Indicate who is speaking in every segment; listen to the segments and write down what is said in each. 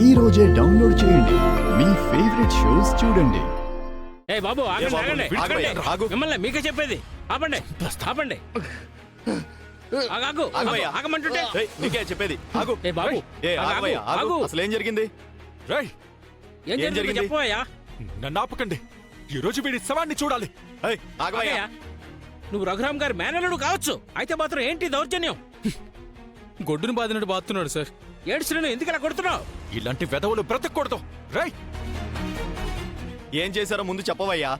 Speaker 1: ఈ రోజే డౌన్లోడ్ చేయండి. మీ ఫేవరెట్ షోస్ చూడండి.
Speaker 2: ఏ బాబు ఆగండి ఆగండి
Speaker 3: ఆగు.
Speaker 2: మిమ్మల్ని మీకే చెప్పేది ఆపండి ఆపండి ఆగమంటుంటే
Speaker 3: నీకే చెప్పేది ఆగు.
Speaker 2: ఏ బాబు
Speaker 3: ఆగవయ్యా, ఆగు.
Speaker 2: ఆగు.
Speaker 3: అసలు ఏం జరిగింది?
Speaker 4: రేయ్,
Speaker 2: ఏం జరిగింది చెప్పవయ్యా
Speaker 4: నన్ను ఆపకండి. ఈ రోజు వీడి శవాన్ని చూడాలి.
Speaker 3: ఏయ్, ఆగవయ్యా.
Speaker 2: ఆగయ్యా. నువ్వు రఘురామ్ గారి మేనల్లుడు కావచ్చు, అయితే మాత్రం ఏంటి దౌర్జన్యం?
Speaker 5: గొడ్డును బాదినట్టు బాతున్నాడు సార్.
Speaker 2: ఏడ్చులను ఎందుకు ఇలా కొడుతున్నావు?
Speaker 4: ఇలాంటి వెధవులు బ్రతకూడదు. రేయ్,
Speaker 3: ఏం చేశారో ముందు చెప్పవయ్యా.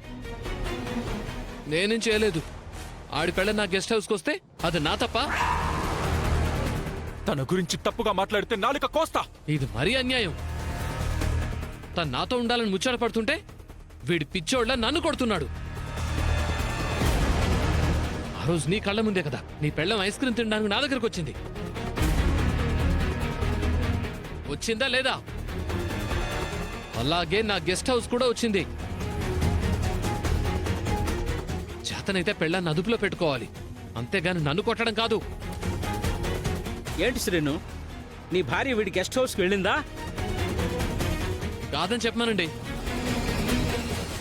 Speaker 6: నేనేం చేయలేదు. ఆడి పెళ్ళ నా గెస్ట్ హౌస్కి వస్తే అది నా తప్ప?
Speaker 4: తన గురించి తప్పుగా మాట్లాడితే నాలుక కోస్తా.
Speaker 6: ఇది మరీ అన్యాయం. తను నాతో ఉండాలని ముచ్చట పడుతుంటే వీడి పిచ్చోళ్ళ నన్ను కొడుతున్నాడు. ఆ రోజు నీ కళ్ళ ముందే కదా నీ పెళ్ళం ఐస్ క్రీమ్ తినడానికి నా దగ్గరకు వచ్చింది. వచ్చిందా లేదా? అలాగే నా గెస్ట్ హౌస్ కూడా వచ్చింది. చేతనైతే పెళ్ళాన్ని అదుపులో పెట్టుకోవాలి, అంతేగాని నన్ను కొట్టడం కాదు.
Speaker 2: ఏంటి శ్రీను, నీ భార్య వీడి గెస్ట్ హౌస్కి వెళ్ళిందా?
Speaker 6: కాదని చెప్పమానండి.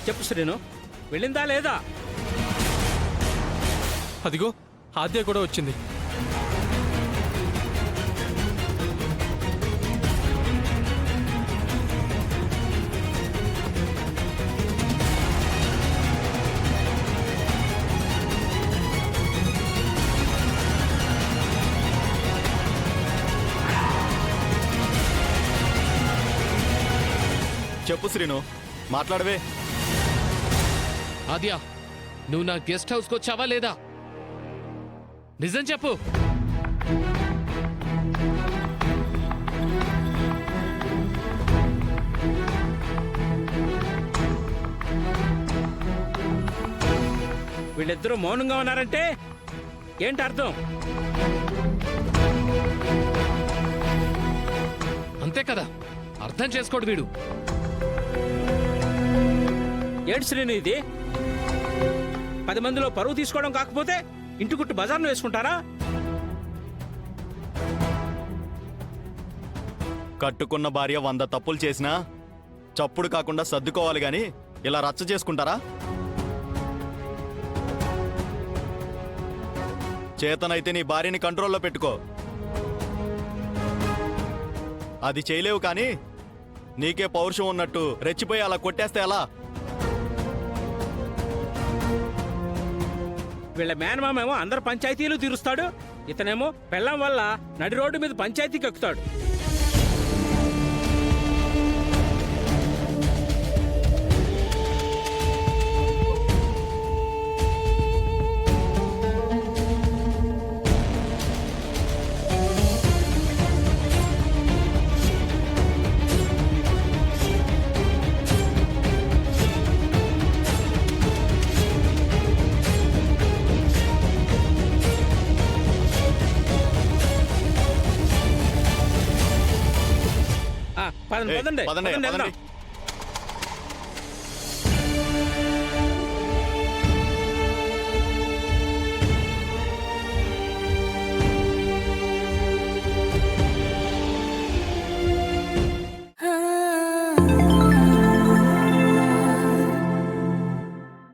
Speaker 2: చెప్పు శ్రీను, వెళ్ళిందా లేదా?
Speaker 5: అదిగో ఆద్య కూడా వచ్చింది.
Speaker 3: చెప్పు శ్రీను, మాట్లాడవే.
Speaker 6: ఆద్య, నువ్వు నా గెస్ట్ హౌస్కి వచ్చావా లేదా? నిజం చెప్పు.
Speaker 2: వీళ్ళిద్దరూ మౌనంగా ఉన్నారంటే ఏంటి అర్థం?
Speaker 6: అంతే కదా, అర్థం చేసుకోడు వీడు.
Speaker 2: ఏంటి శ్రీను ఇది? 10 మందిలో పరువు తీసుకోవడం కాకపోతే ఇంటి గుట్టు బజార్ను వేసుకుంటారా?
Speaker 3: కట్టుకున్న భార్య 100 తప్పులు చేసినా చప్పుడు కాకుండా సర్దుకోవాలి గాని ఇలా రచ్చ చేసుకుంటారా? చేతనైతే నీ భార్యని కంట్రోల్లో పెట్టుకో. అది చేయలేవు కానీ నీకే పౌరుషం ఉన్నట్టు రెచ్చిపోయి అలా కొట్టేస్తే ఎలా?
Speaker 2: వీళ్ళ మేనమామేమో అందరు పంచాయతీలు తీరుస్తాడు, ఇతనేమో పెళ్ళం వల్ల నడి రోడ్డు మీద పంచాయతీకి ఎక్కుతాడు. పదండి
Speaker 3: ఏయ్,
Speaker 2: పదండి
Speaker 3: పదండి,
Speaker 2: పదండి,
Speaker 3: పదండి.
Speaker 2: వెళ్దాం.